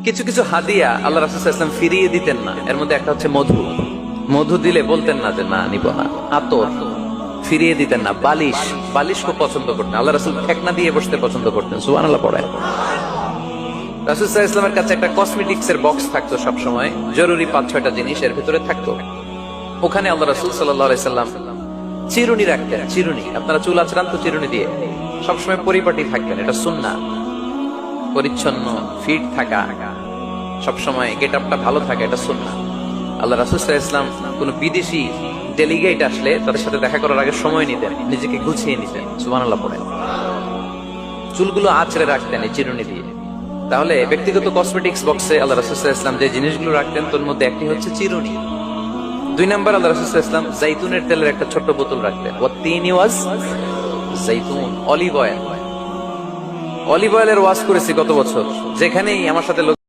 কিছু কিছু হাদিয়া আল্লাহ রাসূল সাল্লাল্লাহু আলাইহি ওয়াসাল্লাম ফিরিয়ে দিতেন না। এর মধ্যে একটা হচ্ছে মধু। মধু দিলে বলতেন না যে না নিব না। আতর ফিরিয়ে দিতেন না। বালিশ, বালিশ খুব পছন্দ করতেন। আল্লাহ রাসূল ঠেকনা দিয়ে বসতে পছন্দ করতেন। সুবহানাল্লাহ পড়েন। রাসূল সাল্লাল্লাহু আলাইহি ওয়াসাল্লামের কাছে একটা কসমেটিক্স এর বক্স থাকতো সব সময়, জরুরি ৫-৬টা জিনিস এর ভিতরে থাকতো। ওখানে আল্লাহ রাসূল সাল্লাল্লাহু আলাইহি ওয়াসাল্লাম চিরুনি রাখতেন। চিরুনি, আপনারা চুল আঁচড়ান তো চিরুনি দিয়ে, সবসময় পরিপাটি থাকতেন, এটা সুন্নাহ। পরিচ্ছন্ন ফিট থাকা, সবসময় গেট আপটা ভালো থাকে, এটা সুন্নাহ। আল্লাহ রাসূল সাল্লাল্লাহু আলাইহি ওয়াসাল্লাম কোন বিদেশি ডেলিগেট আসলে তাদের সাথে দেখা করার আগে সময় নিতেন, নিজেকে গুছিয়ে নিতেন। সুবহানাল্লাহ পড়েন। চুলগুলো আঁচড়ে রাখতেন এই চিরুনি দিয়ে। তাহলে ব্যক্তিগত কসমেটিক্স বক্সে আল্লাহ রাসূল সাল্লাল্লাহু আলাইহি ওয়াসাল্লাম যে জিনিসগুলো রাখতেন তার মধ্যে একটি হচ্ছে চিরুনি। ২ নাম্বার, আল্লাহ রাসূল সাল্লাল্লাহু আলাইহি ওয়াসাল্লাম জাইতুনের তেলের একটা ছোট্ট বোতল রাখতেন। ওয়াত-তিনি ওয়াজ জাইতুন, অলিভ অয়েল। অলিভ অয়েলের ওয়াজ করেছি গত বছর। যেখানেই আমার সাথে